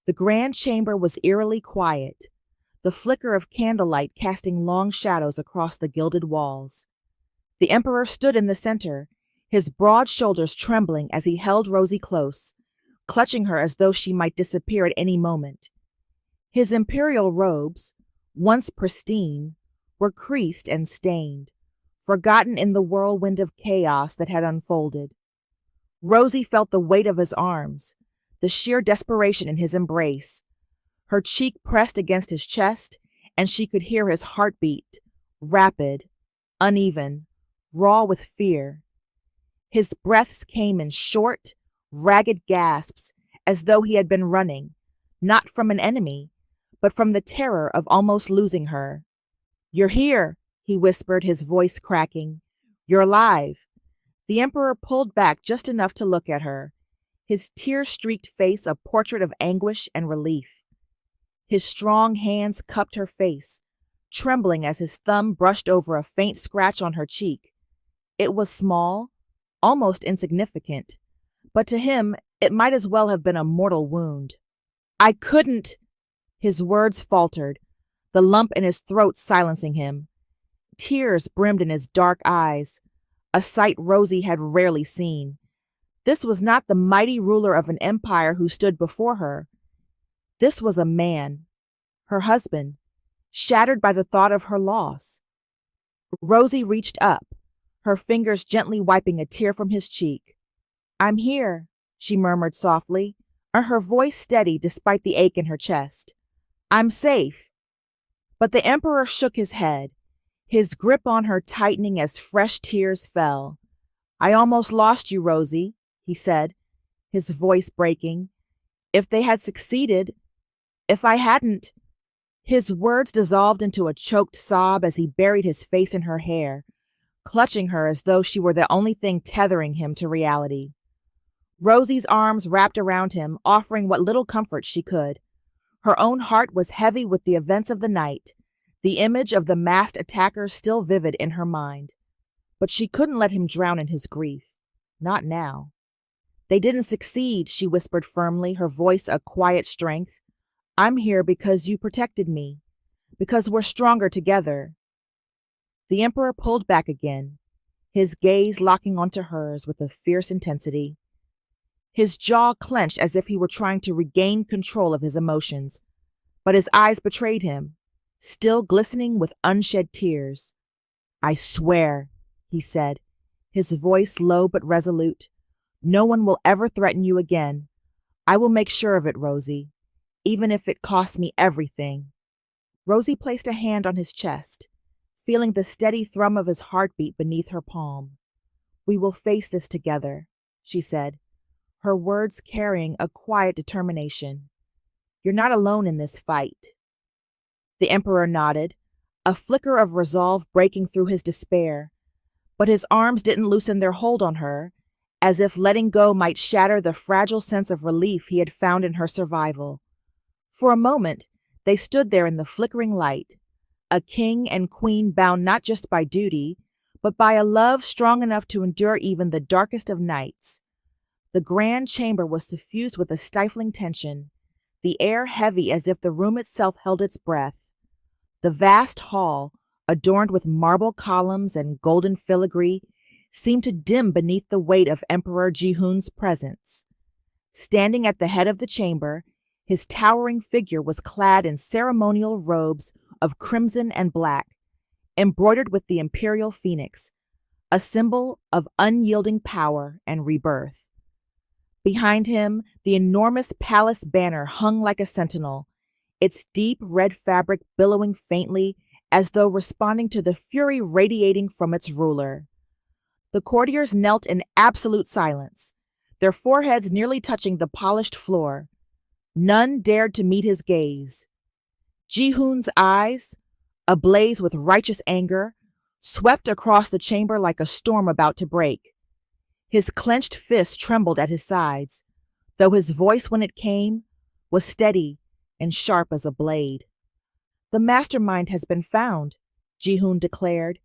The grand chamber was eerily quiet, the flicker of candlelight casting long shadows across the gilded walls. The Emperor stood in the center, his broad shoulders trembling as he held Rosie close, clutching her as though she might disappear at any moment. His imperial robes, once pristine, were creased and stained, forgotten in the whirlwind of chaos that had unfolded. Rosie felt the weight of his arms, the sheer desperation in his embrace. Her cheek pressed against his chest, and she could hear his heartbeat, rapid, uneven, raw with fear. His breaths came in short, ragged gasps, as though he had been running, not from an enemy, but from the terror of almost losing her. "You're here," he whispered, his voice cracking. "You're alive." The Emperor pulled back just enough to look at her, his tear-streaked face a portrait of anguish and relief. His strong hands cupped her face, trembling as his thumb brushed over a faint scratch on her cheek. It was small, almost insignificant, but to him it might as well have been a mortal wound. "I couldn't," his words faltered, the lump in his throat silencing him. Tears brimmed in his dark eyes, a sight Rosie had rarely seen. This was not the mighty ruler of an empire who stood before her. This was a man, her husband, shattered by the thought of her loss. Rosie reached up, her fingers gently wiping a tear from his cheek. "I'm here," she murmured softly, her voice steady despite the ache in her chest. "I'm safe." But the Emperor shook his head, his grip on her tightening as fresh tears fell. "I almost lost you, Rosie," he said, his voice breaking. "If they had succeeded, if I hadn't—" His words dissolved into a choked sob as he buried his face in her hair, clutching her as though she were the only thing tethering him to reality. Rosie's arms wrapped around him, offering what little comfort she could. Her own heart was heavy with the events of the night, the image of the masked attacker still vivid in her mind. But she couldn't let him drown in his grief. Not now. "They didn't succeed," she whispered firmly, her voice a quiet strength. "I'm here because you protected me, because we're stronger together." The Emperor pulled back again, his gaze locking onto hers with a fierce intensity. His jaw clenched as if he were trying to regain control of his emotions, but his eyes betrayed him, still glistening with unshed tears. "I swear," he said, his voice low but resolute, "no one will ever threaten you again. I will make sure of it, Rosie, even if it costs me everything." Rosie placed a hand on his chest, feeling the steady thrum of his heartbeat beneath her palm. "We will face this together," she said, her words carrying a quiet determination. "You're not alone in this fight." The Emperor nodded, a flicker of resolve breaking through his despair, but his arms didn't loosen their hold on her, as if letting go might shatter the fragile sense of relief he had found in her survival. For a moment, they stood there in the flickering light, a king and queen bound not just by duty, but by a love strong enough to endure even the darkest of nights. The grand chamber was suffused with a stifling tension, the air heavy as if the room itself held its breath. The vast hall, adorned with marble columns and golden filigree, seemed to dim beneath the weight of Emperor Jihoon's presence. Standing at the head of the chamber, his towering figure was clad in ceremonial robes of crimson and black, embroidered with the imperial phoenix, a symbol of unyielding power and rebirth. Behind him, the enormous palace banner hung like a sentinel, its deep red fabric billowing faintly as though responding to the fury radiating from its ruler. The courtiers knelt in absolute silence, their foreheads nearly touching the polished floor. None dared to meet his gaze. Jihoon's eyes, ablaze with righteous anger, swept across the chamber like a storm about to break. His clenched fists trembled at his sides, though his voice, when it came, was steady and sharp as a blade. "The mastermind has been found," Jihoon declared,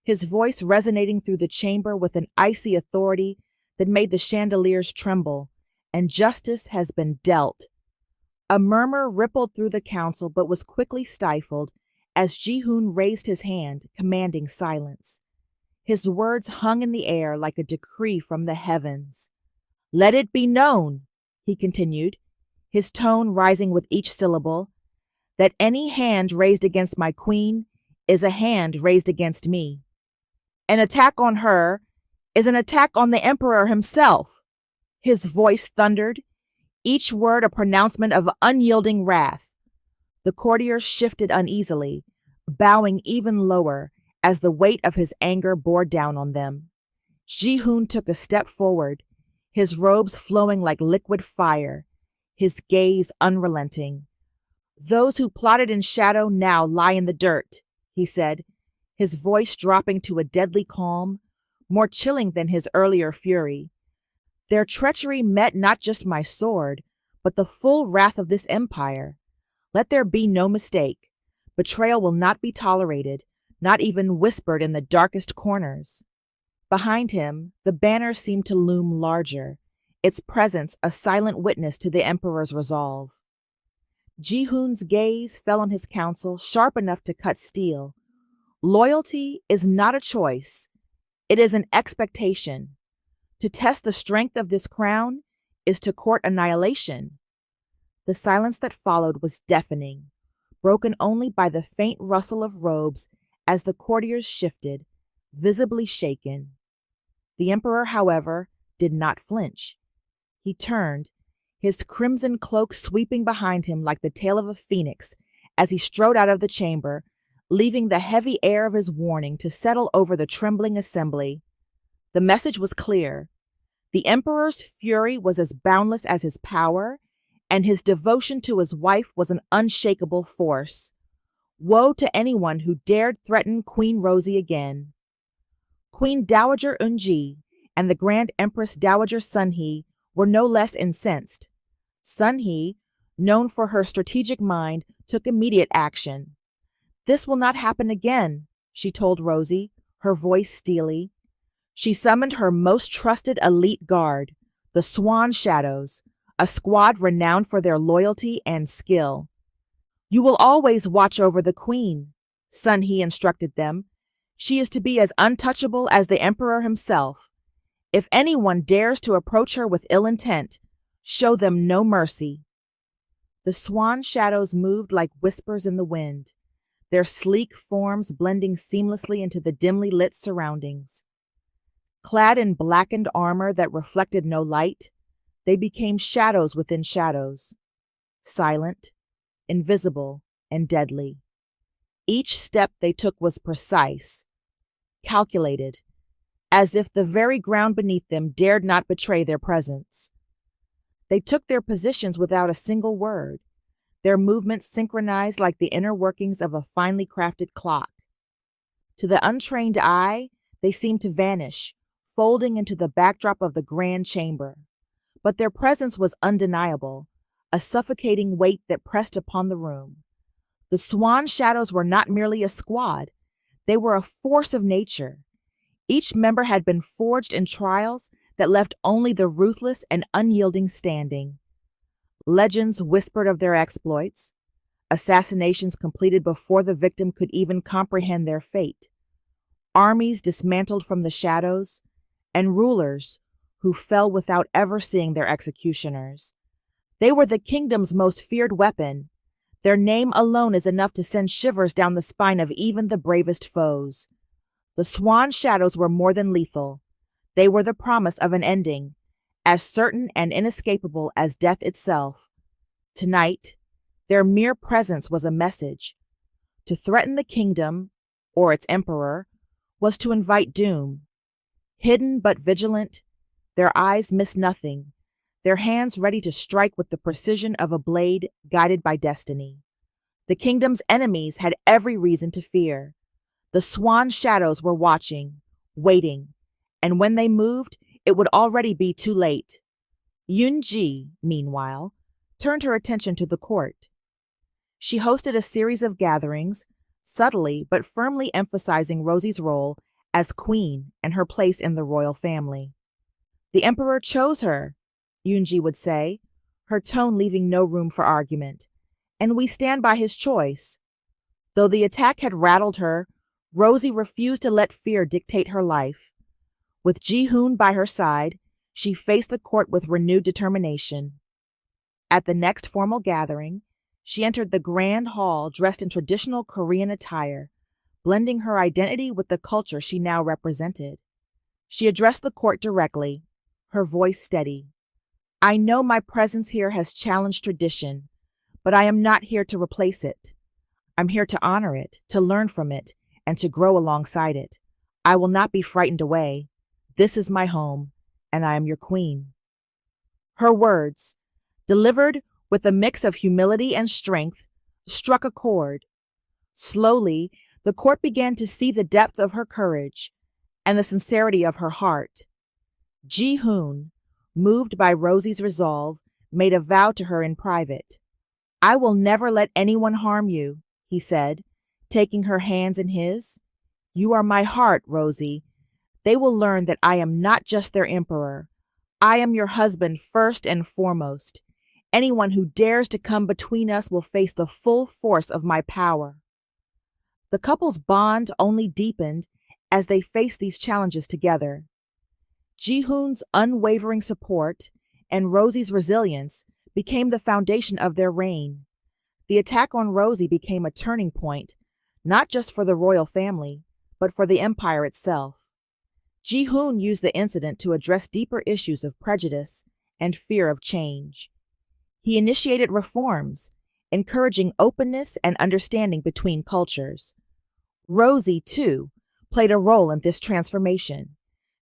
his voice resonating through the chamber with an icy authority that made the chandeliers tremble, "and justice has been dealt." A murmur rippled through the council but was quickly stifled as Jihoon raised his hand, commanding silence. His words hung in the air like a decree from the heavens. "Let it be known," he continued, his tone rising with each syllable, "that any hand raised against my queen is a hand raised against me. An attack on her is an attack on the emperor himself." His voice thundered, each word a pronouncement of unyielding wrath. The courtiers shifted uneasily, bowing even lower as the weight of his anger bore down on them. Jihoon took a step forward, his robes flowing like liquid fire, his gaze unrelenting. "Those who plotted in shadow now lie in the dirt," he said, his voice dropping to a deadly calm, more chilling than his earlier fury. "Their treachery met not just my sword, but the full wrath of this empire. Let there be no mistake. Betrayal will not be tolerated, not even whispered in the darkest corners." Behind him, the banner seemed to loom larger, its presence a silent witness to the emperor's resolve. Jihoon's gaze fell on his counsel, sharp enough to cut steel. Loyalty is not a choice. It is an expectation. To test the strength of this crown is to court annihilation. The silence that followed was deafening, broken only by the faint rustle of robes as the courtiers shifted, visibly shaken. The emperor, however, did not flinch. He turned, his crimson cloak sweeping behind him like the tail of a phoenix as he strode out of the chamber, leaving the heavy air of his warning to settle over the trembling assembly. The message was clear. The emperor's fury was as boundless as his power, and his devotion to his wife was an unshakable force. Woe to anyone who dared threaten Queen Rosie again. Queen Dowager Unji and the Grand Empress Dowager Sunhee were no less incensed. Sunhee, known for her strategic mind, took immediate action. "This will not happen again," she told Rosie, her voice steely. She summoned her most trusted elite guard, the Swan Shadows, a squad renowned for their loyalty and skill. "You will always watch over the queen," Sunhee instructed them. "She is to be as untouchable as the emperor himself. If anyone dares to approach her with ill intent, show them no mercy." The Swan Shadows moved like whispers in the wind, their sleek forms blending seamlessly into the dimly lit surroundings. Clad in blackened armor that reflected no light, they became shadows within shadows, silent, invisible, and deadly. Each step they took was precise, calculated, as if the very ground beneath them dared not betray their presence. They took their positions without a single word, their movements synchronized like the inner workings of a finely crafted clock. To the untrained eye, they seemed to vanish, folding into the backdrop of the grand chamber. But their presence was undeniable, a suffocating weight that pressed upon the room. The Swan Shadows were not merely a squad, they were a force of nature. Each member had been forged in trials that left only the ruthless and unyielding standing. Legends whispered of their exploits, assassinations completed before the victim could even comprehend their fate, armies dismantled from the shadows, and rulers who fell without ever seeing their executioners. They were the kingdom's most feared weapon. Their name alone is enough to send shivers down the spine of even the bravest foes. The Swan Shadows were more than lethal. They were the promise of an ending, as certain and inescapable as death itself. Tonight, their mere presence was a message. To threaten the kingdom, or its emperor, was to invite doom. Hidden but vigilant, their eyes missed nothing, their hands ready to strike with the precision of a blade guided by destiny. The kingdom's enemies had every reason to fear. The Swan Shadows were watching, waiting, and when they moved, it would already be too late. Yunji, meanwhile, turned her attention to the court. She hosted a series of gatherings, subtly but firmly emphasizing Rosie's role as queen and her place in the royal family. "The emperor chose her," Yunji would say, her tone leaving no room for argument. "And we stand by his choice." Though the attack had rattled her, Rosie refused to let fear dictate her life. With Jihoon by her side, she faced the court with renewed determination. At the next formal gathering, she entered the grand hall dressed in traditional Korean attire, blending her identity with the culture she now represented. She addressed the court directly, her voice steady. "I know my presence here has challenged tradition, but I am not here to replace it. I'm here to honor it, to learn from it, and to grow alongside it. I will not be frightened away. This is my home, and I am your queen." Her words, delivered with a mix of humility and strength, struck a chord. Slowly, the court began to see the depth of her courage and the sincerity of her heart. Jihoon, moved by Rosie's resolve, made a vow to her in private. "I will never let anyone harm you," he said, taking her hands in his. "You are my heart, Rosie. They will learn that I am not just their emperor. I am your husband first and foremost. Anyone who dares to come between us will face the full force of my power." The couple's bond only deepened as they faced these challenges together. Jihoon's unwavering support and Rosie's resilience became the foundation of their reign. The attack on Rosie became a turning point, not just for the royal family, but for the empire itself. Jihoon used the incident to address deeper issues of prejudice and fear of change. He initiated reforms, encouraging openness and understanding between cultures. Rosie, too, played a role in this transformation.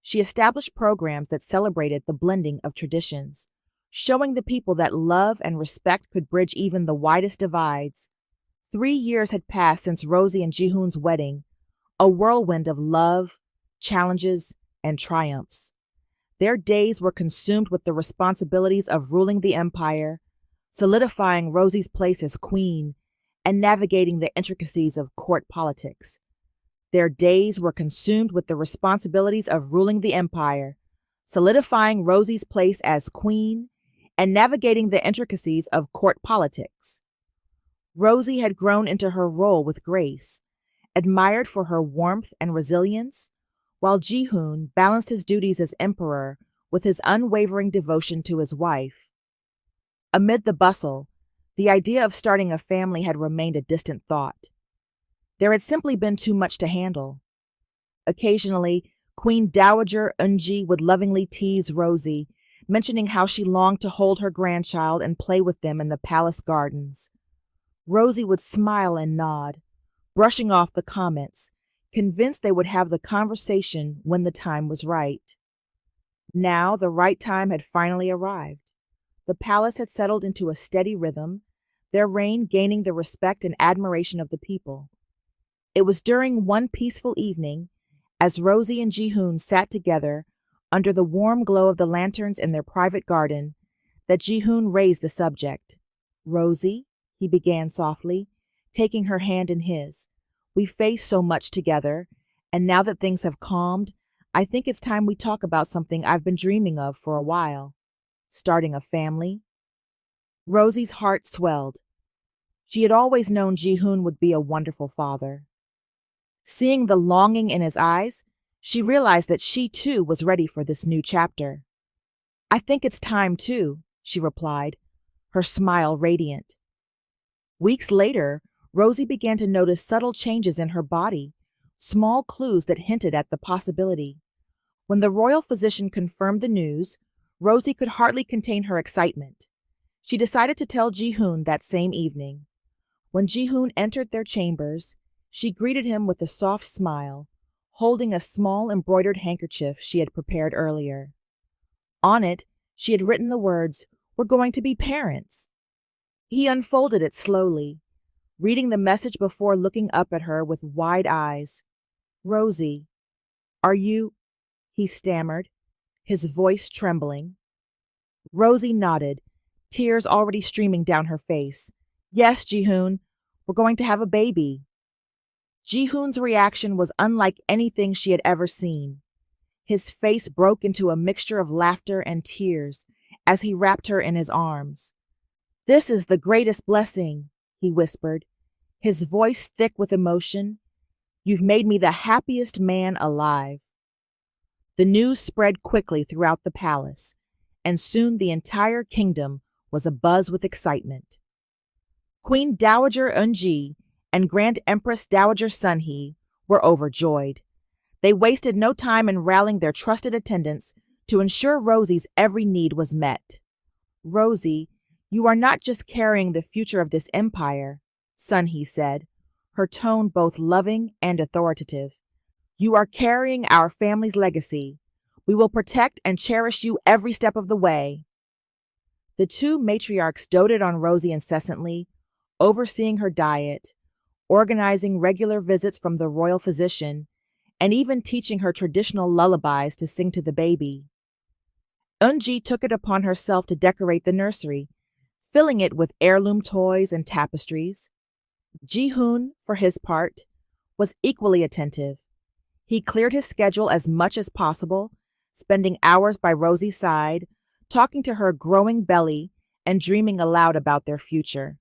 She established programs that celebrated the blending of traditions, showing the people that love and respect could bridge even the widest divides. 3 years had passed since Rosie and Jihoon's wedding, a whirlwind of love, challenges, and triumphs. Their days were consumed with the responsibilities of ruling the empire, solidifying Rosie's place as queen, and navigating the intricacies of court politics. Their days were consumed with the responsibilities of ruling the empire, solidifying Rosie's place as queen, and navigating the intricacies of court politics. Rosie had grown into her role with grace, admired for her warmth and resilience, while Jihoon balanced his duties as emperor with his unwavering devotion to his wife. Amid the bustle, the idea of starting a family had remained a distant thought. There had simply been too much to handle. Occasionally, Queen Dowager Unji would lovingly tease Rosie, mentioning how she longed to hold her grandchild and play with them in the palace gardens. Rosie would smile and nod, brushing off the comments, convinced they would have the conversation when the time was right. Now the right time had finally arrived. The palace had settled into a steady rhythm, their reign gaining the respect and admiration of the people. It was during one peaceful evening, as Rosie and Jihoon sat together under the warm glow of the lanterns in their private garden, that Jihoon raised the subject. "Rosie," he began softly, taking her hand in his, "we faced so much together, and now that things have calmed, I think it's time we talk about something I've been dreaming of for a while. Starting a family." Rosie's heart swelled. She had always known Jihoon would be a wonderful father. Seeing the longing in his eyes, she realized that she too was ready for this new chapter. "I think it's time too," she replied, her smile radiant. Weeks later, Rosie began to notice subtle changes in her body, small clues that hinted at the possibility. When the royal physician confirmed the news, Rosie could hardly contain her excitement. She decided to tell Jihoon that same evening. When Jihoon entered their chambers, she greeted him with a soft smile, holding a small embroidered handkerchief she had prepared earlier. On it, she had written the words, "We're going to be parents." He unfolded it slowly, reading the message before looking up at her with wide eyes. "Rosie, are you—" he stammered, his voice trembling. Rosie nodded, tears already streaming down her face. "Yes, Jihoon, we're going to have a baby." Jihoon's reaction was unlike anything she had ever seen. His face broke into a mixture of laughter and tears as he wrapped her in his arms. "This is the greatest blessing," he whispered, his voice thick with emotion. "You've made me the happiest man alive." The news spread quickly throughout the palace, and soon the entire kingdom was abuzz with excitement. Queen Dowager Eunji and Grand Empress Dowager Sunhee were overjoyed. They wasted no time in rallying their trusted attendants to ensure Rosie's every need was met. "Rosie, you are not just carrying the future of this empire," Sunhee said, her tone both loving and authoritative. "You are carrying our family's legacy. We will protect and cherish you every step of the way." The two matriarchs doted on Rosie incessantly, overseeing her diet, organizing regular visits from the royal physician, and even teaching her traditional lullabies to sing to the baby. Eunji took it upon herself to decorate the nursery, filling it with heirloom toys and tapestries. Jihoon, for his part, was equally attentive. He cleared his schedule as much as possible, spending hours by Rosie's side, talking to her growing belly and dreaming aloud about their future.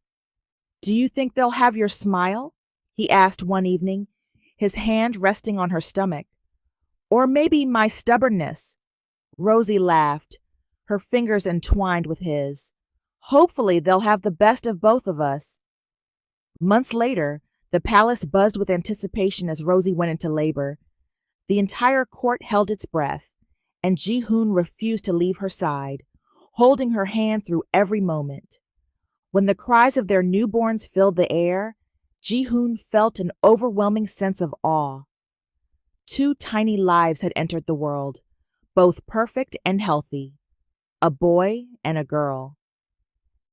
"Do you think they'll have your smile?" he asked one evening, his hand resting on her stomach. "Or maybe my stubbornness?" Rosie laughed, her fingers entwined with his. "Hopefully they'll have the best of both of us." Months later, the palace buzzed with anticipation as Rosie went into labor. The entire court held its breath, and Jihoon refused to leave her side, holding her hand through every moment. When the cries of their newborns filled the air, Jihoon felt an overwhelming sense of awe. Two tiny lives had entered the world, both perfect and healthy, a boy and a girl.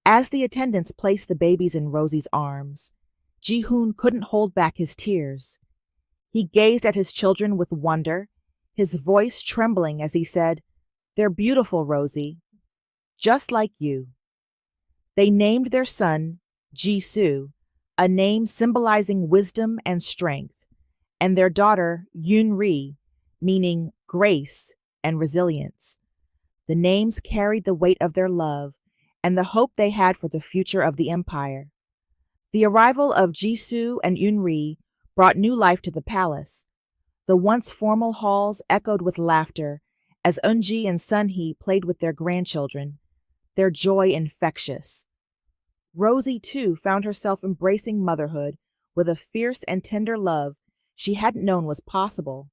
As the attendants placed the babies in Rosie's arms, Jihoon couldn't hold back his tears. He gazed at his children with wonder, his voice trembling as he said, "They're beautiful, Rosie, just like you." They named their son Jisoo, a name symbolizing wisdom and strength, and their daughter Yunri, meaning grace and resilience. The names carried the weight of their love and the hope they had for the future of the empire. The arrival of Jisoo and Yunri brought new life to the palace. The once formal halls echoed with laughter as Eunji and Sunhee played with their grandchildren, their joy infectious. Rosie, too, found herself embracing motherhood with a fierce and tender love she hadn't known was possible.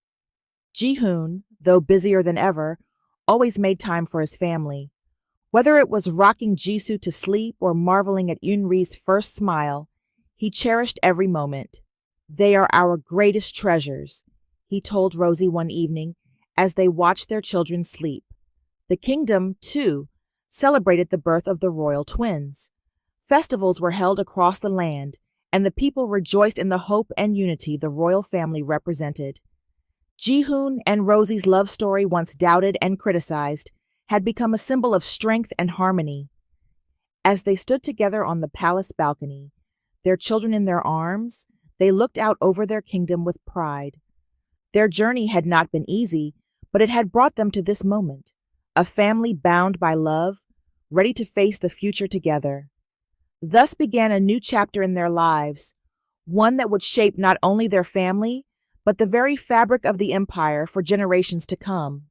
Jihoon, though busier than ever, always made time for his family. Whether it was rocking Jisoo to sleep or marveling at Yunri's first smile, he cherished every moment. "They are our greatest treasures," he told Rosie one evening as they watched their children sleep. The kingdom, too, celebrated the birth of the royal twins. Festivals were held across the land, and the people rejoiced in the hope and unity the royal family represented. Jihoon and Rosie's love story, once doubted and criticized, had become a symbol of strength and harmony. As they stood together on the palace balcony, their children in their arms, they looked out over their kingdom with pride. Their journey had not been easy, but it had brought them to this moment, a family bound by love, ready to face the future together. Thus began a new chapter in their lives, one that would shape not only their family, but the very fabric of the empire for generations to come.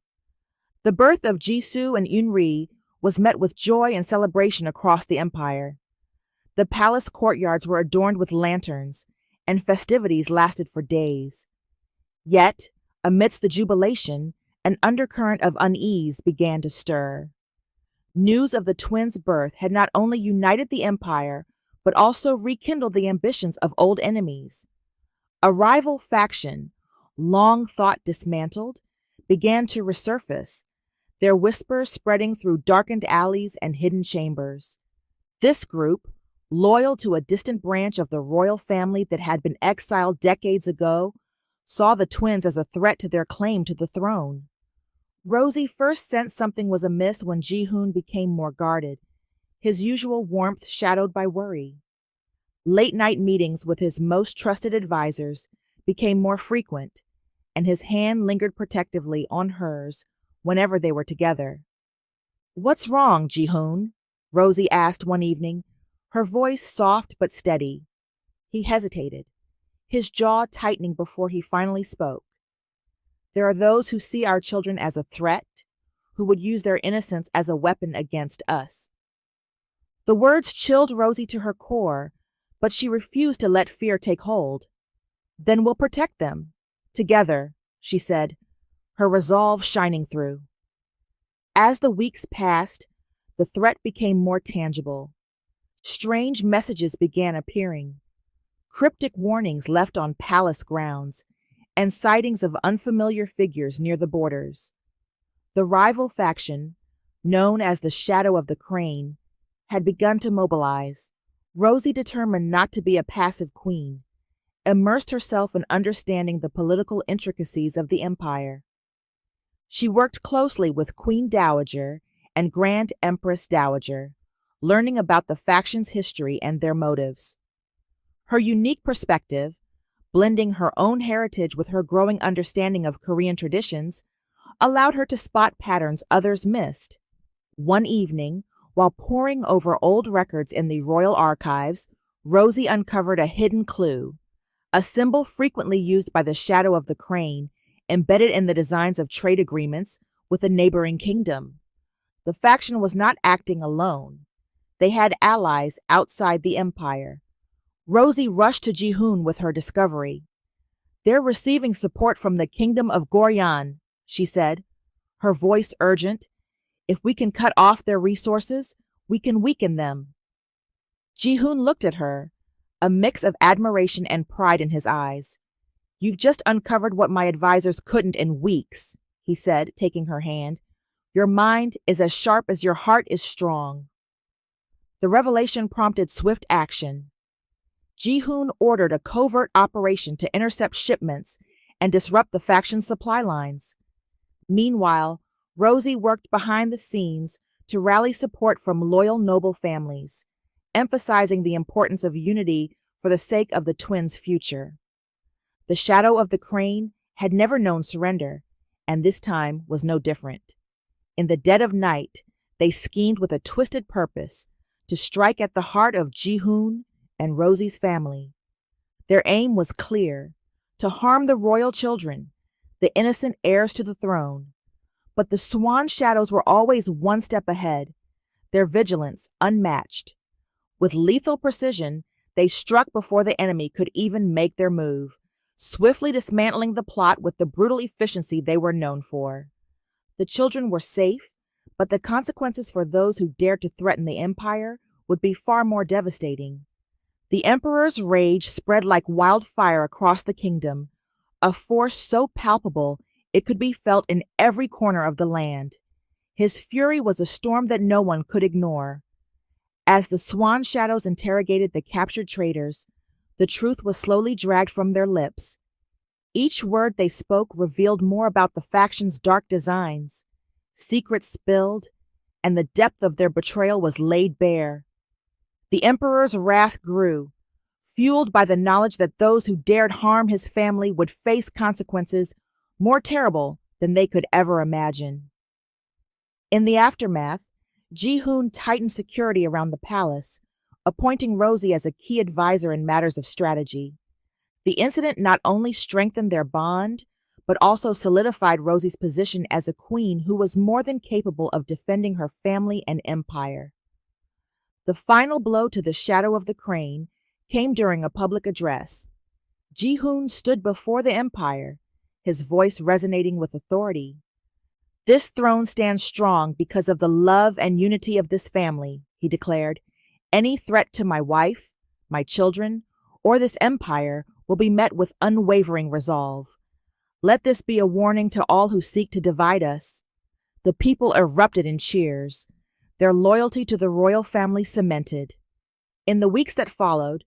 The birth of Jisoo and Yunri was met with joy and celebration across the empire. The palace courtyards were adorned with lanterns, and festivities lasted for days. Yet, amidst the jubilation, an undercurrent of unease began to stir. News of the twins' birth had not only united the empire, but also rekindled the ambitions of old enemies. A rival faction, long thought dismantled, began to resurface, their whispers spreading through darkened alleys and hidden chambers. This group, loyal to a distant branch of the royal family that had been exiled decades ago, saw the twins as a threat to their claim to the throne. Rosie first sensed something was amiss when Jihoon became more guarded, his usual warmth shadowed by worry. Late-night meetings with his most trusted advisors became more frequent, and his hand lingered protectively on hers whenever they were together. What's wrong, Jihoon? Rosie asked one evening, her voice soft but steady. He hesitated, his jaw tightening before he finally spoke. There are those who see our children as a threat, who would use their innocence as a weapon against us. The words chilled Rosie to her core, but she refused to let fear take hold. Then we'll protect them. Together, she said, her resolve shining through. As the weeks passed, the threat became more tangible. Strange messages began appearing, cryptic warnings left on palace grounds, and sightings of unfamiliar figures near the borders. The rival faction, known as the Shadow of the Crane, had begun to mobilize. Rosie, determined not to be a passive queen, immersed herself in understanding the political intricacies of the empire. She worked closely with Queen Dowager and Grand Empress Dowager, learning about the faction's history and their motives. Her unique perspective, blending her own heritage with her growing understanding of Korean traditions, allowed her to spot patterns others missed. One evening, while poring over old records in the royal archives, Rosie uncovered a hidden clue, a symbol frequently used by the Shadow of the Crane, embedded in the designs of trade agreements with a neighboring kingdom. The faction was not acting alone. They had allies outside the empire. Rosie rushed to Jihoon with her discovery. They're receiving support from the Kingdom of Goryeo, she said, her voice urgent. If we can cut off their resources, we can weaken them. Jihoon looked at her, a mix of admiration and pride in his eyes. You've just uncovered what my advisors couldn't in weeks, he said, taking her hand. Your mind is as sharp as your heart is strong. The revelation prompted swift action. Jihoon ordered a covert operation to intercept shipments and disrupt the faction's supply lines. Meanwhile, Rosie worked behind the scenes to rally support from loyal noble families, emphasizing the importance of unity for the sake of the twins' future. The Shadow of the Crane had never known surrender, and this time was no different. In the dead of night, they schemed with a twisted purpose to strike at the heart of Jihoon and Rosie's family. Their aim was clear, to harm the royal children, the innocent heirs to the throne. But the Swan Shadows were always one step ahead, their vigilance unmatched. With lethal precision, they struck before the enemy could even make their move, swiftly dismantling the plot with the brutal efficiency they were known for. The children were safe, but the consequences for those who dared to threaten the empire would be far more devastating. The emperor's rage spread like wildfire across the kingdom, a force so palpable it could be felt in every corner of the land. His fury was a storm that no one could ignore. As the Swan Shadows interrogated the captured traitors, the truth was slowly dragged from their lips. Each word they spoke revealed more about the faction's dark designs. Secrets spilled, and the depth of their betrayal was laid bare. The emperor's wrath grew, fueled by the knowledge that those who dared harm his family would face consequences more terrible than they could ever imagine. In the aftermath, Jihoon tightened security around the palace, appointing Rosie as a key advisor in matters of strategy. The incident not only strengthened their bond, but also solidified Rosie's position as a queen who was more than capable of defending her family and empire. The final blow to the Shadow of the Crane came during a public address. Jihoon stood before the empire, his voice resonating with authority. This throne stands strong because of the love and unity of this family, he declared. Any threat to my wife, my children, or this empire will be met with unwavering resolve. Let this be a warning to all who seek to divide us. The people erupted in cheers, their loyalty to the royal family cemented. In the weeks that followed,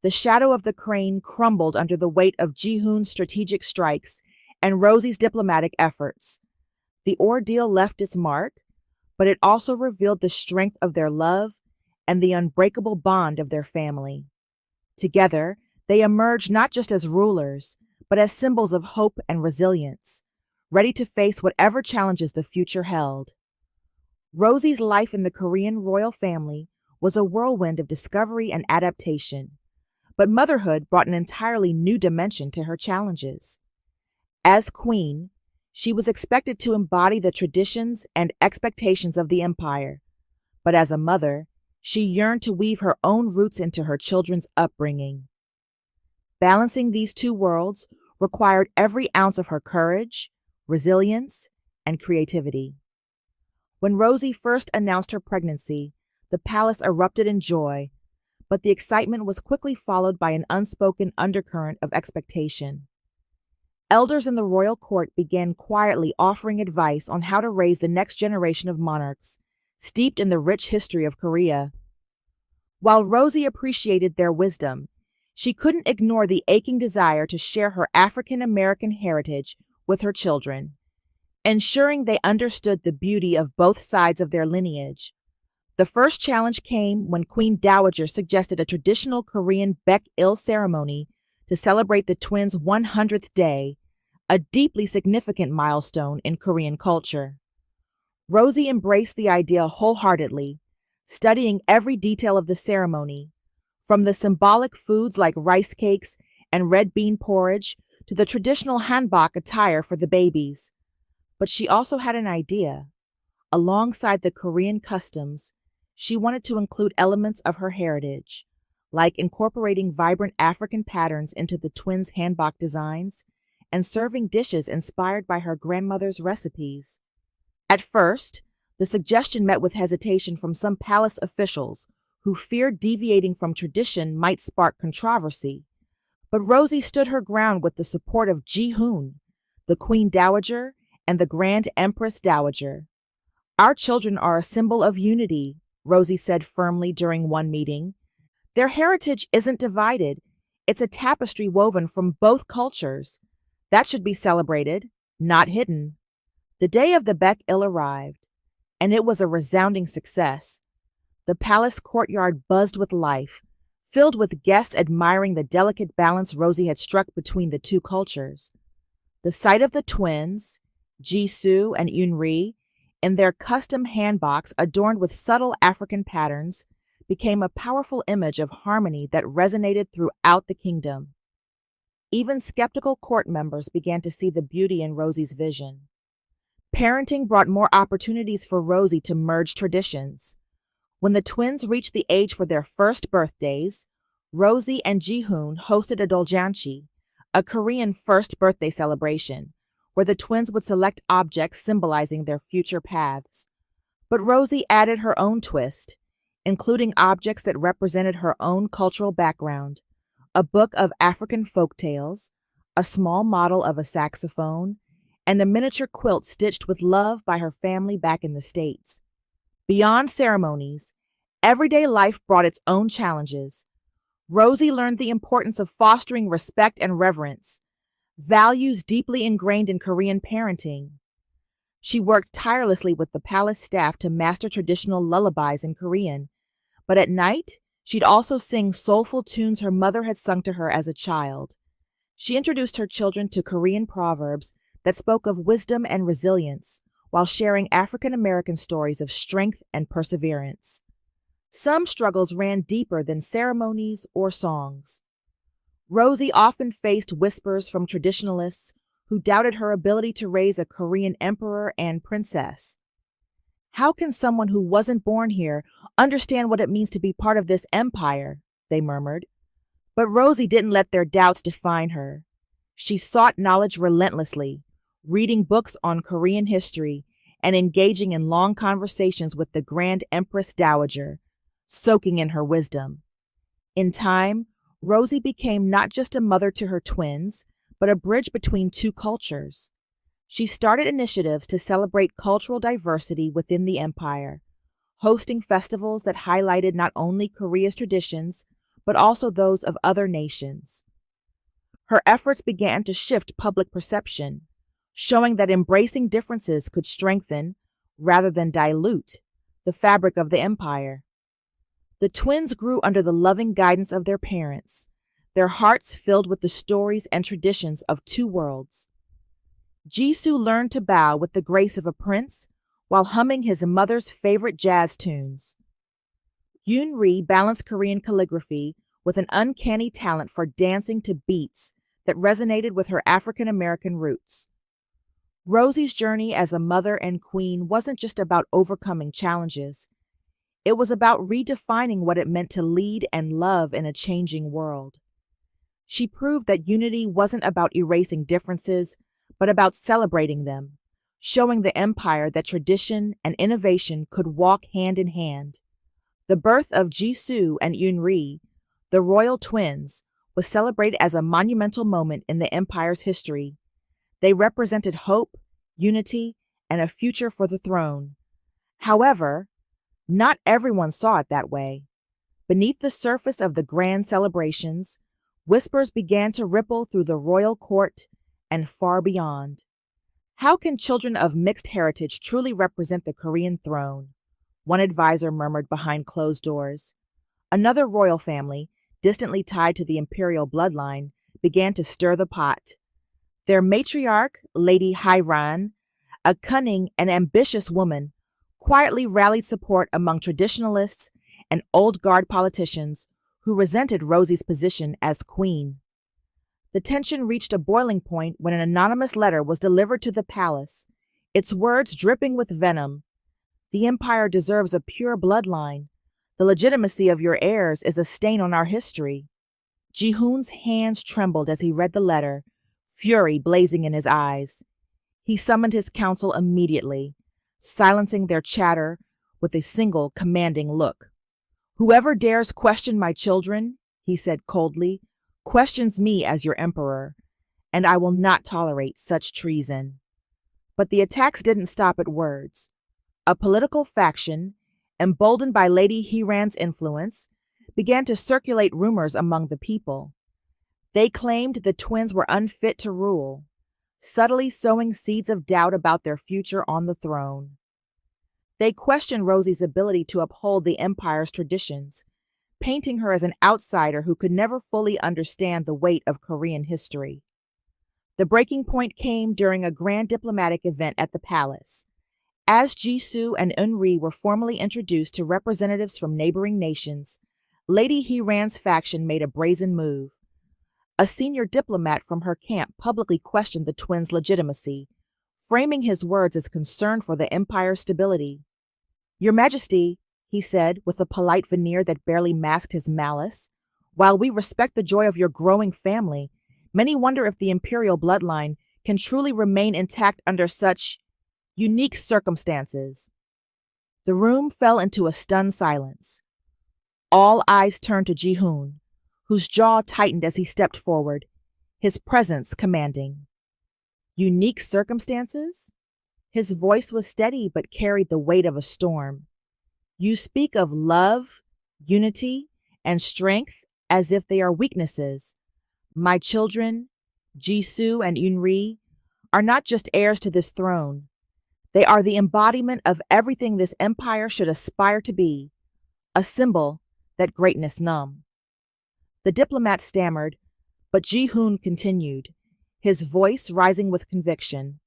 the Shadow of the Crane crumbled under the weight of Jihoon's strategic strikes and Rosie's diplomatic efforts. The ordeal left its mark, but it also revealed the strength of their love and the unbreakable bond of their family. Together, they emerged not just as rulers, but as symbols of hope and resilience, ready to face whatever challenges the future held. Rosie's life in the Korean royal family was a whirlwind of discovery and adaptation, but motherhood brought an entirely new dimension to her challenges. As queen, she was expected to embody the traditions and expectations of the empire, but as a mother, she yearned to weave her own roots into her children's upbringing. Balancing these two worlds required every ounce of her courage, resilience, and creativity. When Rosie first announced her pregnancy, the palace erupted in joy, but the excitement was quickly followed by an unspoken undercurrent of expectation. Elders in the royal court began quietly offering advice on how to raise the next generation of monarchs, steeped in the rich history of Korea. While Rosie appreciated their wisdom, she couldn't ignore the aching desire to share her African American heritage with her children, ensuring they understood the beauty of both sides of their lineage. The first challenge came when Queen Dowager suggested a traditional Korean Baek-il ceremony to celebrate the twins' 100th day, a deeply significant milestone in Korean culture. Rosie embraced the idea wholeheartedly, studying every detail of the ceremony, from the symbolic foods like rice cakes and red bean porridge to the traditional hanbok attire for the babies. But she also had an idea. Alongside the Korean customs, she wanted to include elements of her heritage, like incorporating vibrant African patterns into the twins' hanbok designs and serving dishes inspired by her grandmother's recipes. At first, the suggestion met with hesitation from some palace officials who feared deviating from tradition might spark controversy. But Rosie stood her ground with the support of Jihoon, the Queen Dowager, and the Grand Empress Dowager. "Our children are a symbol of unity," Rosie said firmly during one meeting. "Their heritage isn't divided. It's a tapestry woven from both cultures. That should be celebrated, not hidden." The day of the Baek-il arrived, and it was a resounding success. The palace courtyard buzzed with life, filled with guests admiring the delicate balance Rosie had struck between the two cultures. The sight of the twins, Jisoo and Yunri, in their custom hanboks adorned with subtle African patterns, became a powerful image of harmony that resonated throughout the kingdom. Even skeptical court members began to see the beauty in Rosie's vision. Parenting brought more opportunities for Rosie to merge traditions. When the twins reached the age for their first birthdays, Rosie and Jihoon hosted a doljanchi, a Korean first birthday celebration, where the twins would select objects symbolizing their future paths. But Rosie added her own twist, including objects that represented her own cultural background: a book of African folktales, a small model of a saxophone, and a miniature quilt stitched with love by her family back in the States. Beyond ceremonies, everyday life brought its own challenges. Rosie learned the importance of fostering respect and reverence, values deeply ingrained in Korean parenting. She worked tirelessly with the palace staff to master traditional lullabies in Korean, but at night, she'd also sing soulful tunes her mother had sung to her as a child. She introduced her children to Korean proverbs that spoke of wisdom and resilience, while sharing African American stories of strength and perseverance. Some struggles ran deeper than ceremonies or songs. Rosie often faced whispers from traditionalists who doubted her ability to raise a Korean emperor and princess. "How can someone who wasn't born here understand what it means to be part of this empire?" they murmured. But Rosie didn't let their doubts define her. She sought knowledge relentlessly, reading books on Korean history and engaging in long conversations with the Grand Empress Dowager, soaking in her wisdom. In time, Rosie became not just a mother to her twins, but a bridge between two cultures. She started initiatives to celebrate cultural diversity within the empire, hosting festivals that highlighted not only Korea's traditions, but also those of other nations. Her efforts began to shift public perception, showing that embracing differences could strengthen, rather than dilute, the fabric of the empire. The twins grew under the loving guidance of their parents, their hearts filled with the stories and traditions of two worlds. Jisoo learned to bow with the grace of a prince, while humming his mother's favorite jazz tunes. Yoon balanced Korean calligraphy with an uncanny talent for dancing to beats that resonated with her African American roots. Rosie's journey as a mother and queen wasn't just about overcoming challenges. It was about redefining what it meant to lead and love in a changing world. She proved that unity wasn't about erasing differences, but about celebrating them, showing the empire that tradition and innovation could walk hand in hand. The birth of Jisoo and Yoon, the royal twins, was celebrated as a monumental moment in the empire's history. They represented hope, unity, and a future for the throne. However, not everyone saw it that way. Beneath the surface of the grand celebrations, whispers began to ripple through the royal court and far beyond. How can children of mixed heritage truly represent the Korean throne? One advisor murmured behind closed doors. Another royal family, distantly tied to the Imperial bloodline, began to stir the pot. Their matriarch, Lady Hairan, a cunning and ambitious woman, quietly rallied support among traditionalists and old guard politicians who resented Rosie's position as queen. The tension reached a boiling point when an anonymous letter was delivered to the palace, its words dripping with venom. "The empire deserves a pure bloodline. The legitimacy of your heirs is a stain on our history." Jihoon's hands trembled as he read the letter, fury blazing in his eyes. He summoned his council immediately, silencing their chatter with a single commanding look. "Whoever dares question my children," he said coldly, "questions me as your emperor, and I will not tolerate such treason." But the attacks didn't stop at words. A political faction, emboldened by Lady Hiran's influence, began to circulate rumors among the people. They claimed the twins were unfit to rule, subtly sowing seeds of doubt about their future on the throne. They questioned Rosie's ability to uphold the empire's traditions, painting her as an outsider who could never fully understand the weight of Korean history. The breaking point came during a grand diplomatic event at the palace. As Jisoo and Eunri were formally introduced to representatives from neighboring nations, Lady Hiran's faction made a brazen move. A senior diplomat from her camp publicly questioned the twins' legitimacy, framing his words as concern for the empire's stability. "Your Majesty," he said with a polite veneer that barely masked his malice, "while we respect the joy of your growing family, many wonder if the Imperial bloodline can truly remain intact under such unique circumstances." The room fell into a stunned silence. All eyes turned to Jihoon, whose jaw tightened as he stepped forward, his presence commanding. "Unique circumstances?" His voice was steady but carried the weight of a storm. "You speak of love, unity, and strength as if they are weaknesses. My children, Jisoo and Eunri, are not just heirs to this throne. They are the embodiment of everything this empire should aspire to be, a symbol that greatness numb." The diplomat stammered, but Jihoon continued, his voice rising with conviction.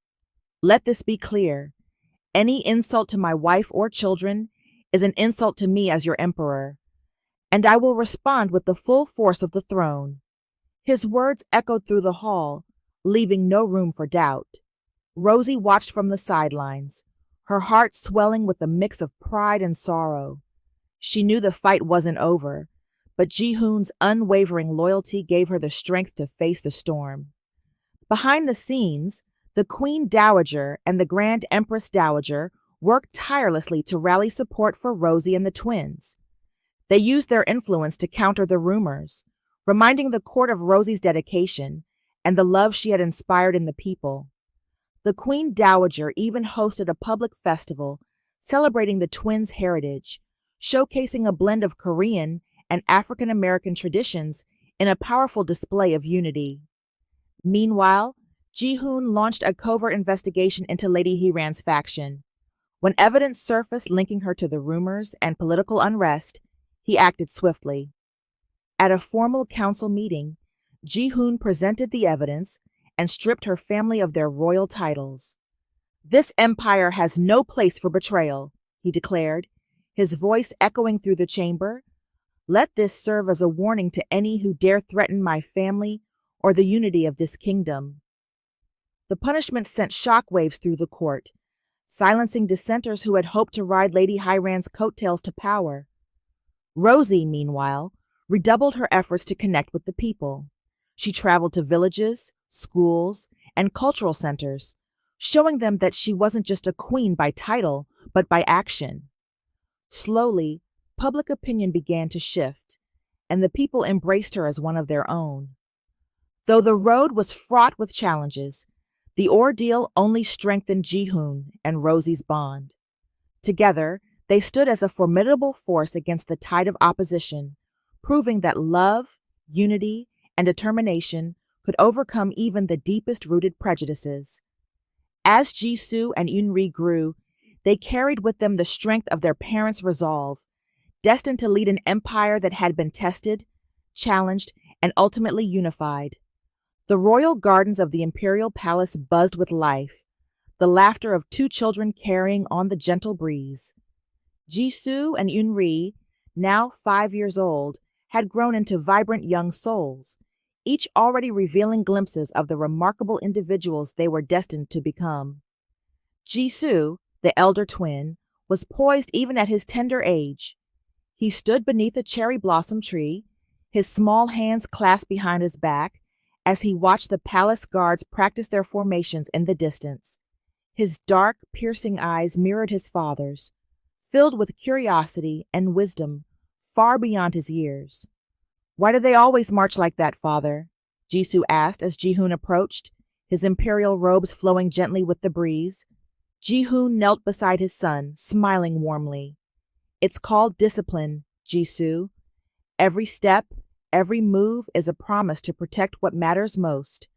"Let this be clear. Any insult to my wife or children is an insult to me as your emperor, and I will respond with the full force of the throne." His words echoed through the hall, leaving no room for doubt. Rosie watched from the sidelines, her heart swelling with a mix of pride and sorrow. She knew the fight wasn't over, but Jihoon's unwavering loyalty gave her the strength to face the storm. Behind the scenes, the Queen Dowager and the Grand Empress Dowager worked tirelessly to rally support for Rosie and the twins. They used their influence to counter the rumors, reminding the court of Rosie's dedication and the love she had inspired in the people. The Queen Dowager even hosted a public festival celebrating the twins' heritage, showcasing a blend of Korean and African American traditions in a powerful display of unity. Meanwhile, Jihoon launched a covert investigation into Lady Hiran's faction. When evidence surfaced linking her to the rumors and political unrest, he acted swiftly. At a formal council meeting, Jihoon presented the evidence and stripped her family of their royal titles. "This empire has no place for betrayal," he declared, his voice echoing through the chamber. "Let this serve as a warning to any who dare threaten my family or the unity of this kingdom." The punishment sent shockwaves through the court, silencing dissenters who had hoped to ride Lady Hyran's coattails to power. Rosie, meanwhile, redoubled her efforts to connect with the people. She traveled to villages, schools, and cultural centers, showing them that she wasn't just a queen by title, but by action. Slowly, public opinion began to shift, and the people embraced her as one of their own. Though the road was fraught with challenges, the ordeal only strengthened Jihoon and Rosie's bond. Together, they stood as a formidable force against the tide of opposition, proving that love, unity, and determination could overcome even the deepest-rooted prejudices. As Jisoo and Yunri grew, they carried with them the strength of their parents' resolve, destined to lead an empire that had been tested, challenged, and ultimately unified. The royal gardens of the Imperial Palace buzzed with life, the laughter of two children carrying on the gentle breeze. Jisoo and Yunri, now 5 years old, had grown into vibrant young souls, each already revealing glimpses of the remarkable individuals they were destined to become. Jisoo, the elder twin, was poised even at his tender age. He stood beneath a cherry blossom tree, his small hands clasped behind his back, as he watched the palace guards practice their formations in the distance. His dark, piercing eyes mirrored his father's, filled with curiosity and wisdom far beyond his years. "Why do they always march like that, father?" Jisoo asked as Jihoon approached, his imperial robes flowing gently with the breeze. Jihoon knelt beside his son, smiling warmly. "It's called discipline, Jisoo. Every step, every move is a promise to protect what matters most: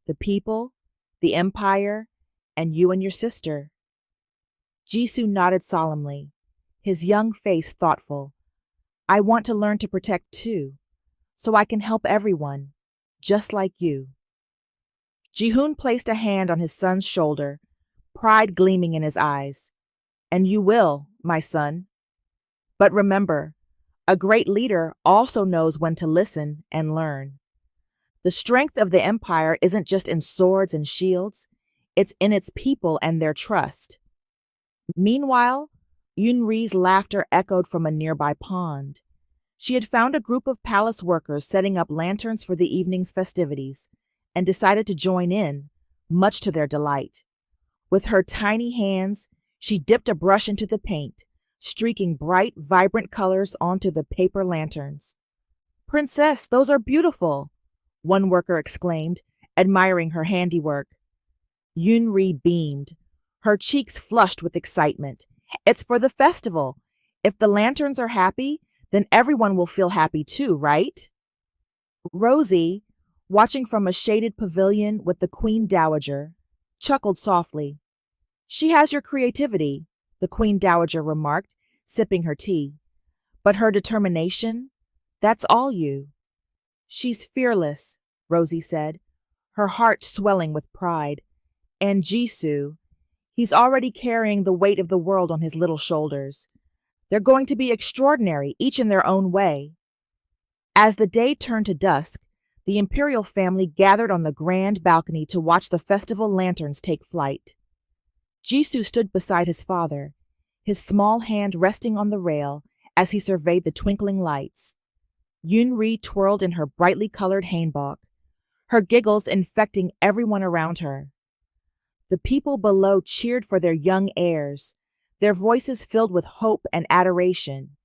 the people, the empire, and you and your sister." Jisoo nodded solemnly, his young face thoughtful. "I want to learn to protect too, so I can help everyone, just like you." Jihoon placed a hand on his son's shoulder, pride gleaming in his eyes. "And you will, my son. But remember, a great leader also knows when to listen and learn. The strength of the empire isn't just in swords and shields, it's in its people and their trust." Meanwhile, Yunri's laughter echoed from a nearby pond. She had found a group of palace workers setting up lanterns for the evening's festivities and decided to join in, much to their delight. With her tiny hands, she dipped a brush into the paint, streaking bright, vibrant colors onto the paper lanterns. "Princess, those are beautiful," one worker exclaimed, admiring her handiwork. Yunri beamed, her cheeks flushed with excitement. "It's for the festival. If the lanterns are happy, then everyone will feel happy too, right?" Rosie, watching from a shaded pavilion with the Queen Dowager, chuckled softly. "She has your creativity," the Queen Dowager remarked, sipping her tea. "But her determination, that's all you." "She's fearless," Rosie said, her heart swelling with pride. "And Jisoo, he's already carrying the weight of the world on his little shoulders. They're going to be extraordinary, each in their own way." As the day turned to dusk, the Imperial family gathered on the grand balcony to watch the festival lanterns take flight. Jisoo stood beside his father, his small hand resting on the rail as he surveyed the twinkling lights. Yunri twirled in her brightly colored hanbok, her giggles infecting everyone around her. The people below cheered for their young heirs, their voices filled with hope and adoration.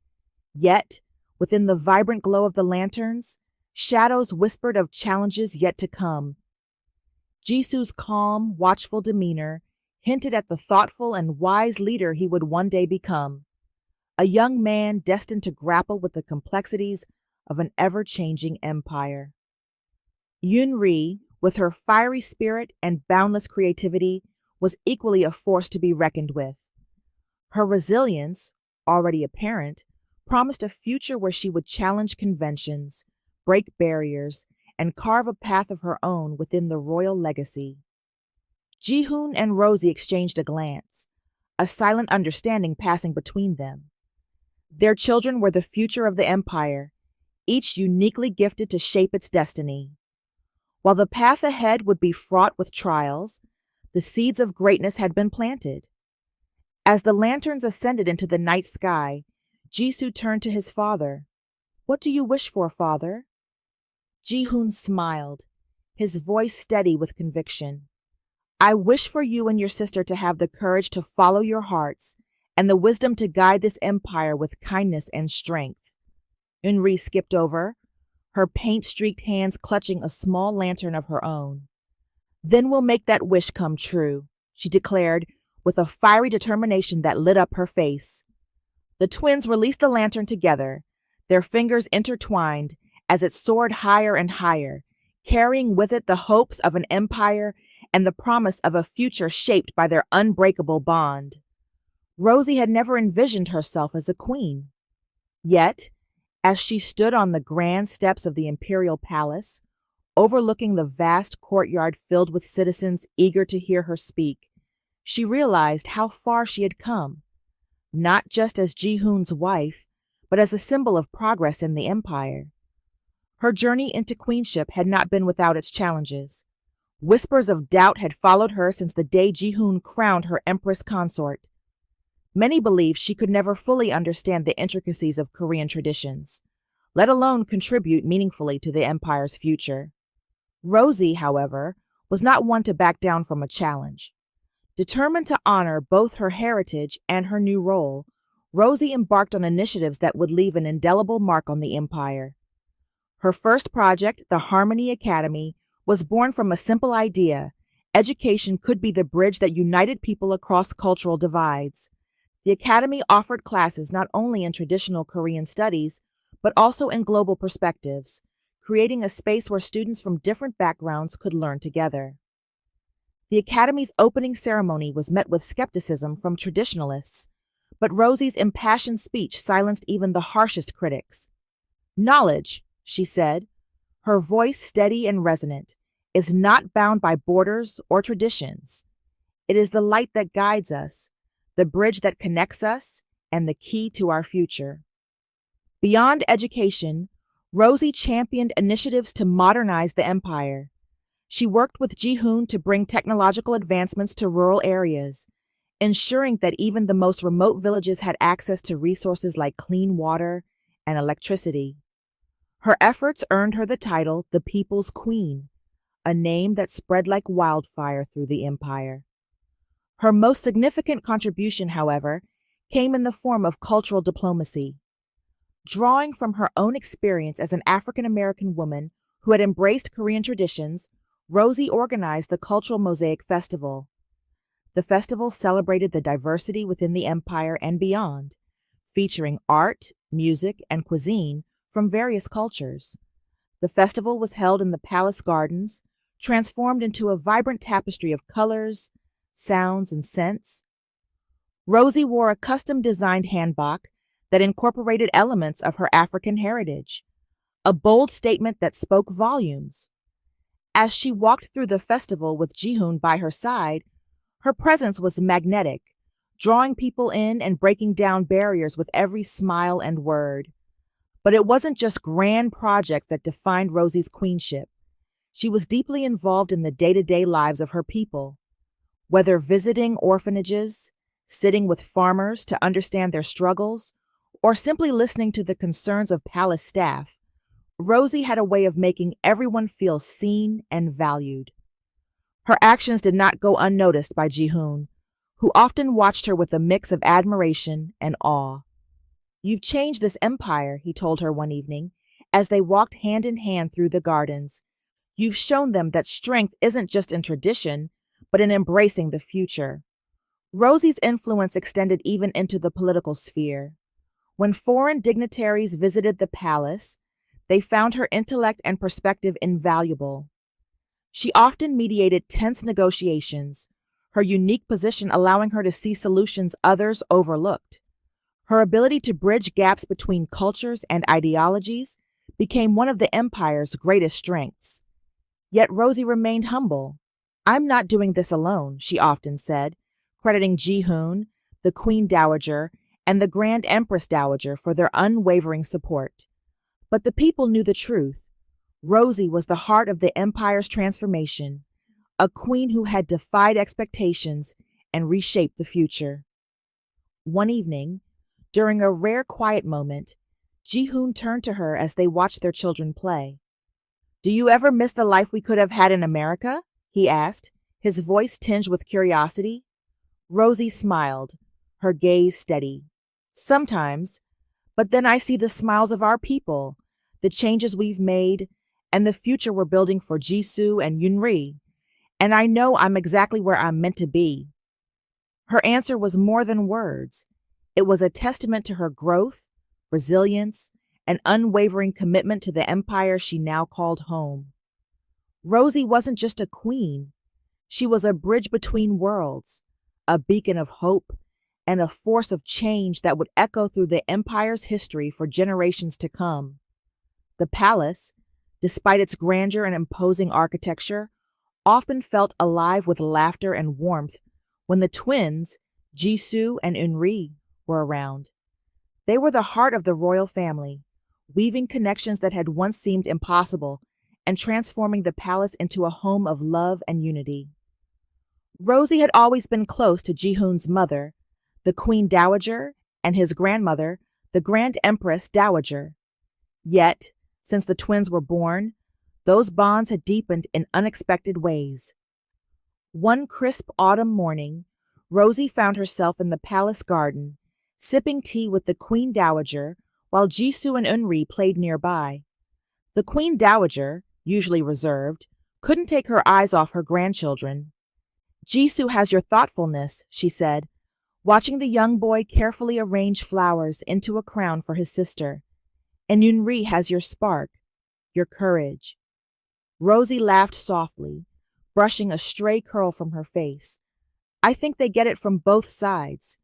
Yet, within the vibrant glow of the lanterns, shadows whispered of challenges yet to come. Jisoo's calm, watchful demeanor hinted at the thoughtful and wise leader he would one day become, a young man destined to grapple with the complexities of an ever-changing empire. Yunri, with her fiery spirit and boundless creativity, was equally a force to be reckoned with. Her resilience, already apparent, promised a future where she would challenge conventions, break barriers, and carve a path of her own within the royal legacy. Jihoon and Rosie exchanged a glance, a silent understanding passing between them. Their children were the future of the empire, each uniquely gifted to shape its destiny. While the path ahead would be fraught with trials, the seeds of greatness had been planted. As the lanterns ascended into the night sky, Jisoo turned to his father. "What do you wish for, father?" Jihoon smiled, his voice steady with conviction. "I wish for you and your sister to have the courage to follow your hearts and the wisdom to guide this empire with kindness and strength." Unri skipped over, her paint-streaked hands clutching a small lantern of her own. "Then we'll make that wish come true," she declared with a fiery determination that lit up her face. The twins released the lantern together, their fingers intertwined as it soared higher and higher, carrying with it the hopes of an empire and the promise of a future shaped by their unbreakable bond. Rosie had never envisioned herself as a queen. Yet, as she stood on the grand steps of the Imperial Palace, overlooking the vast courtyard filled with citizens eager to hear her speak, she realized how far she had come, not just as Jihoon's wife, but as a symbol of progress in the empire. Her journey into queenship had not been without its challenges. Whispers of doubt had followed her since the day Jihoon crowned her empress consort. Many believed she could never fully understand the intricacies of Korean traditions, let alone contribute meaningfully to the empire's future. Rosie, however, was not one to back down from a challenge. Determined to honor both her heritage and her new role, Rosie embarked on initiatives that would leave an indelible mark on the empire. Her first project, the Harmony Academy, was born from a simple idea: education could be the bridge that united people across cultural divides. The academy offered classes not only in traditional Korean studies, but also in global perspectives, creating a space where students from different backgrounds could learn together. The academy's opening ceremony was met with skepticism from traditionalists, but Rosie's impassioned speech silenced even the harshest critics. "Knowledge," she said, her voice steady and resonant, "is not bound by borders or traditions. It is the light that guides us, the bridge that connects us, and the key to our future." Beyond education, Rosie championed initiatives to modernize the empire. She worked with Jihoon to bring technological advancements to rural areas, ensuring that even the most remote villages had access to resources like clean water and electricity. Her efforts earned her the title the People's Queen, a name that spread like wildfire through the empire. Her most significant contribution, however, came in the form of cultural diplomacy. Drawing from her own experience as an African-American woman who had embraced Korean traditions, Rosie organized the Cultural Mosaic Festival. The festival celebrated the diversity within the empire and beyond, featuring art, music, and cuisine from various cultures. The festival was held in the palace gardens, transformed into a vibrant tapestry of colors, sounds, and scents. Rosie wore a custom-designed hanbok that incorporated elements of her African heritage, a bold statement that spoke volumes. As she walked through the festival with Jihoon by her side, her presence was magnetic, drawing people in and breaking down barriers with every smile and word. But it wasn't just grand projects that defined Rosie's queenship. She was deeply involved in the day-to-day lives of her people. Whether visiting orphanages, sitting with farmers to understand their struggles, or simply listening to the concerns of palace staff, Rosie had a way of making everyone feel seen and valued. Her actions did not go unnoticed by Jihoon, who often watched her with a mix of admiration and awe. "You've changed this empire," he told her one evening, as they walked hand in hand through the gardens. "You've shown them that strength isn't just in tradition, but in embracing the future." Rosie's influence extended even into the political sphere. When foreign dignitaries visited the palace, they found her intellect and perspective invaluable. She often mediated tense negotiations, her unique position allowing her to see solutions others overlooked. Her ability to bridge gaps between cultures and ideologies became one of the empire's greatest strengths. Yet Rosie remained humble. "I'm not doing this alone," she often said, crediting Jihoon, the Queen Dowager, and the Grand Empress Dowager for their unwavering support. But the people knew the truth. Rosie was the heart of the empire's transformation, a queen who had defied expectations and reshaped the future. One evening, during a rare quiet moment, Jihoon turned to her as they watched their children play. "Do you ever miss the life we could have had in America?" he asked, his voice tinged with curiosity. Rosie smiled, her gaze steady. "Sometimes, but then I see the smiles of our people, the changes we've made, and the future we're building for Jisoo and Yunri, and I know I'm exactly where I'm meant to be." Her answer was more than words. It was a testament to her growth, resilience, and unwavering commitment to the empire she now called home. Rosie wasn't just a queen. She was a bridge between worlds, a beacon of hope, and a force of change that would echo through the empire's history for generations to come. The palace, despite its grandeur and imposing architecture, often felt alive with laughter and warmth when the twins, Jisoo and Unri, were around. They were the heart of the royal family, weaving connections that had once seemed impossible and transforming the palace into a home of love and unity. Rosie had always been close to Jihoon's mother, the Queen Dowager, and his grandmother, the Grand Empress Dowager. Yet, since the twins were born, those bonds had deepened in unexpected ways. One crisp autumn morning, Rosie found herself in the palace garden, sipping tea with the Queen Dowager while Jisoo and Unri played nearby. The Queen Dowager, usually reserved, couldn't take her eyes off her grandchildren. "Jisoo has your thoughtfulness," she said, watching the young boy carefully arrange flowers into a crown for his sister. "And Yunri has your spark, your courage." Rosie laughed softly, brushing a stray curl from her face. "I think they get it from both sides.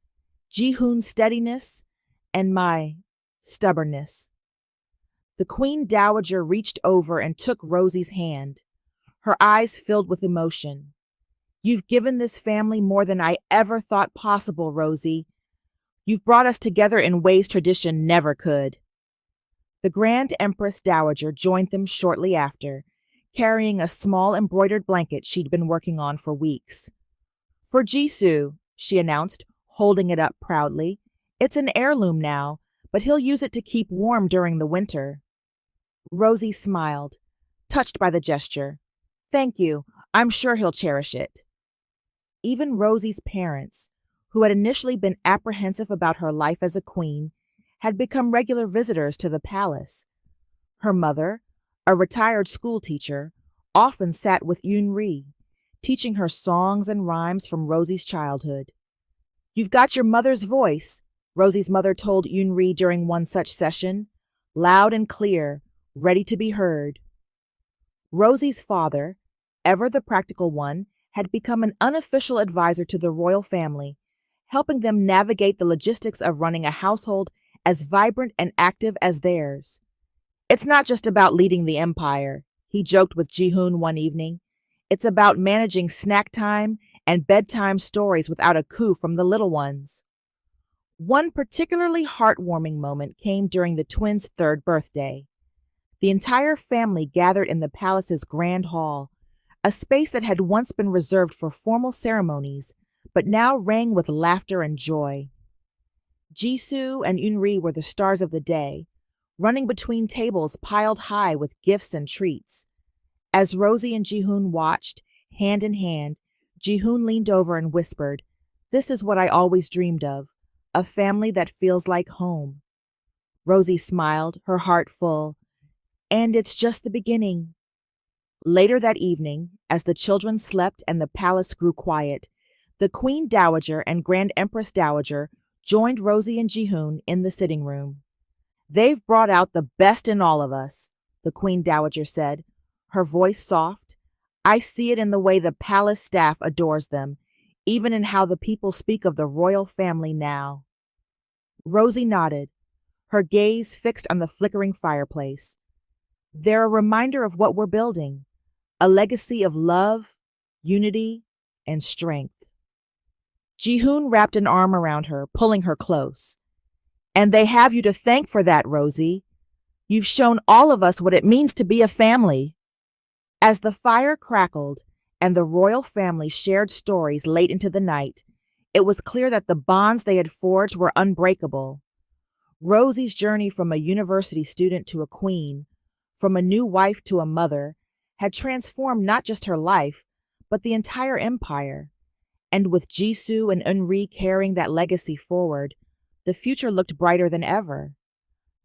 Jihoon's steadiness and my stubbornness." The Queen Dowager reached over and took Rosie's hand. Her eyes filled with emotion. "You've given this family more than I ever thought possible, Rosie. You've brought us together in ways tradition never could." The Grand Empress Dowager joined them shortly after, carrying a small embroidered blanket she'd been working on for weeks. "For Jisoo," she announced, holding it up proudly. "It's an heirloom now, but he'll use it to keep warm during the winter." Rosie smiled, touched by the gesture. "Thank you. I'm sure he'll cherish it." Even Rosie's parents, who had initially been apprehensive about her life as a queen, had become regular visitors to the palace. Her mother, a retired schoolteacher, often sat with Yunri, teaching her songs and rhymes from Rosie's childhood. "You've got your mother's voice," Rosie's mother told Yunri during one such session, "loud and clear, ready to be heard." Rosie's father, ever the practical one, had become an unofficial advisor to the royal family, helping them navigate the logistics of running a household as vibrant and active as theirs. "It's not just about leading the empire," he joked with Jihoon one evening. "It's about managing snack time and bedtime stories without a coup from the little ones." One particularly heartwarming moment came during the twins' third birthday. The entire family gathered in the palace's grand hall, a space that had once been reserved for formal ceremonies, but now rang with laughter and joy. Jisoo and Unri were the stars of the day, running between tables piled high with gifts and treats. As Rosie and Jihoon watched, hand in hand, Jihoon leaned over and whispered, "This is what I always dreamed of, a family that feels like home." Rosie smiled, her heart full. "And it's just the beginning." Later that evening, as the children slept and the palace grew quiet, the Queen Dowager and Grand Empress Dowager joined Rosie and Jihoon in the sitting room. "They've brought out the best in all of us," the Queen Dowager said, her voice soft. "I see it in the way the palace staff adores them, even in how the people speak of the royal family now." Rosie nodded, her gaze fixed on the flickering fireplace. "They're a reminder of what we're building, a legacy of love, unity, and strength. Jihoon wrapped an arm around her, pulling her close. And they have you to thank for that, Rosie. You've shown all of us what it means to be a family. As the fire crackled and the royal family shared stories late into the night, it was clear that the bonds they had forged were unbreakable. Rosie's journey from a university student to a queen, from a new wife to a mother, had transformed not just her life, but the entire empire. And with Jisoo and Eunri carrying that legacy forward, the future looked brighter than ever.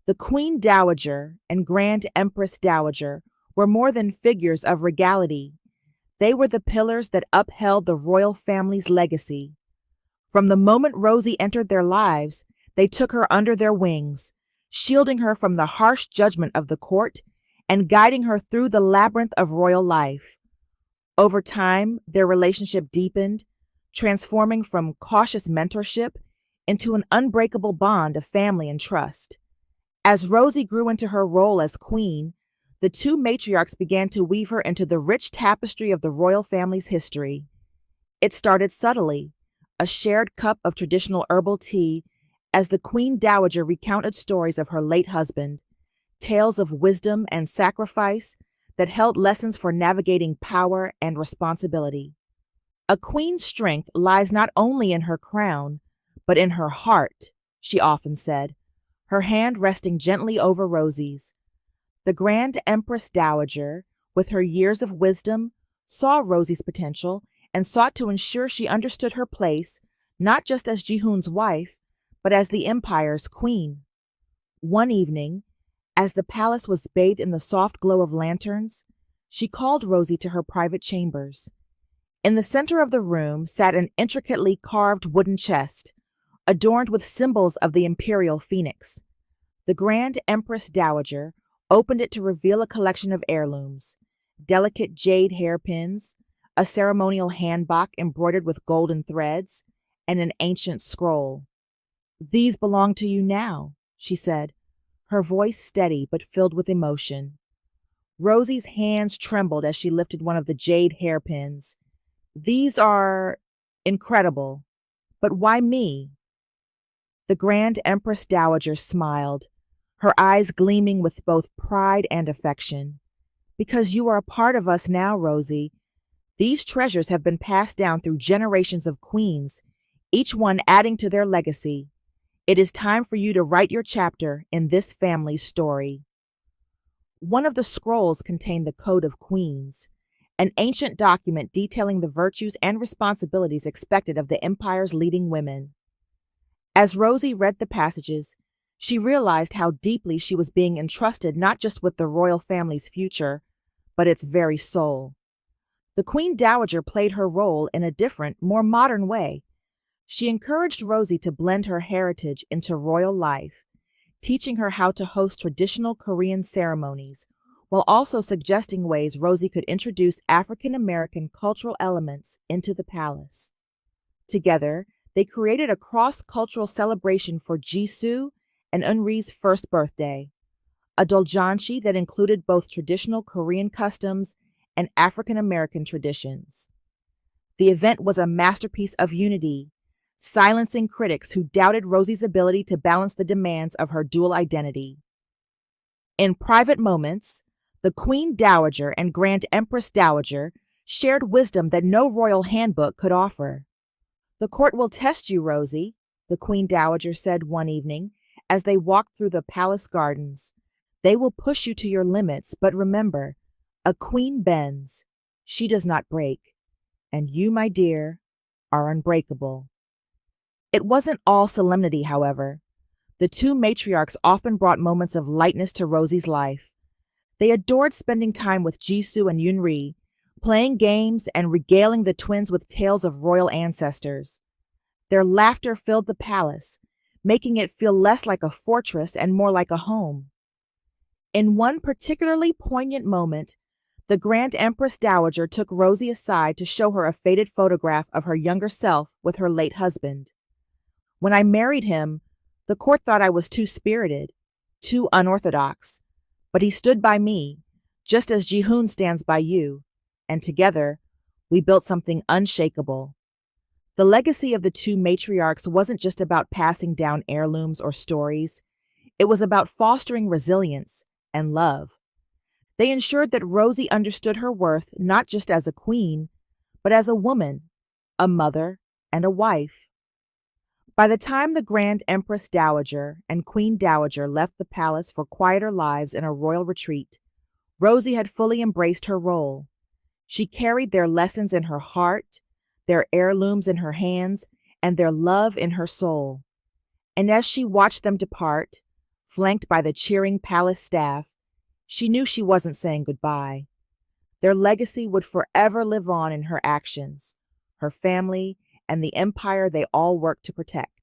The Queen Dowager and Grand Empress Dowager were more than figures of regality. They were the pillars that upheld the royal family's legacy. From the moment Rosie entered their lives, they took her under their wings, shielding her from the harsh judgment of the court and guiding her through the labyrinth of royal life. Over time, their relationship deepened, transforming from cautious mentorship into an unbreakable bond of family and trust. As Rosie grew into her role as queen, the two matriarchs began to weave her into the rich tapestry of the royal family's history. It started subtly, a shared cup of traditional herbal tea, as the Queen Dowager recounted stories of her late husband, tales of wisdom and sacrifice that held lessons for navigating power and responsibility. A queen's strength lies not only in her crown, but in her heart, she often said, her hand resting gently over Rosie's. The Grand Empress Dowager, with her years of wisdom, saw Rosie's potential and sought to ensure she understood her place, not just as Jihoon's wife, but as the empire's queen. One evening, as the palace was bathed in the soft glow of lanterns, she called Rosie to her private chambers. In the center of the room sat an intricately carved wooden chest, adorned with symbols of the Imperial phoenix. The Grand Empress Dowager opened it to reveal a collection of heirlooms, delicate jade hairpins, a ceremonial handbag embroidered with golden threads, and an ancient scroll. "These belong to you now," she said, her voice steady but filled with emotion. Rosie's hands trembled as she lifted one of the jade hairpins. "These are incredible, but why me?" The Grand Empress Dowager smiled, her eyes gleaming with both pride and affection. "Because you are a part of us now, Rosie. These treasures have been passed down through generations of queens, each one adding to their legacy. It is time for you to write your chapter in this family's story." One of the scrolls contained the Code of Queens, an ancient document detailing the virtues and responsibilities expected of the empire's leading women. As Rosie read the passages, she realized how deeply she was being entrusted not just with the royal family's future, but its very soul. The Queen Dowager played her role in a different, more modern way. She encouraged Rosie to blend her heritage into royal life, teaching her how to host traditional Korean ceremonies, while also suggesting ways Rosie could introduce African American cultural elements into the palace. Together, they created a cross-cultural celebration for Jisoo and Eunri's first birthday, a doljanshi that included both traditional Korean customs and African American traditions. The event was a masterpiece of unity, silencing critics who doubted Rosie's ability to balance the demands of her dual identity. In private moments, the Queen Dowager and Grand Empress Dowager shared wisdom that no royal handbook could offer. "The court will test you, Rosie," the Queen Dowager said one evening as they walked through the palace gardens. "They will push you to your limits, but remember, a queen bends. She does not break. And you, my dear, are unbreakable." It wasn't all solemnity, however. The two matriarchs often brought moments of lightness to Rosie's life. They adored spending time with Jisoo and Eunri, playing games and regaling the twins with tales of royal ancestors. Their laughter filled the palace, making it feel less like a fortress and more like a home. In one particularly poignant moment, the Grand Empress Dowager took Rosie aside to show her a faded photograph of her younger self with her late husband. "When I married him, the court thought I was too spirited, too unorthodox, but he stood by me, just as Jihoon stands by you, and together, We built something unshakable. The legacy of the two matriarchs wasn't just about passing down heirlooms or stories. It was about fostering resilience and love. They ensured that Rosie understood her worth not just as a queen, but as a woman, a mother, and a wife. By the time the Grand Empress Dowager and Queen Dowager left the palace for quieter lives in a royal retreat, Rosie had fully embraced her role. She carried their lessons in her heart, their heirlooms in her hands, and their love in her soul. And as she watched them depart, flanked by the cheering palace staff, she knew she wasn't saying goodbye. Their legacy would forever live on in her actions, her family, and the empire they all worked to protect.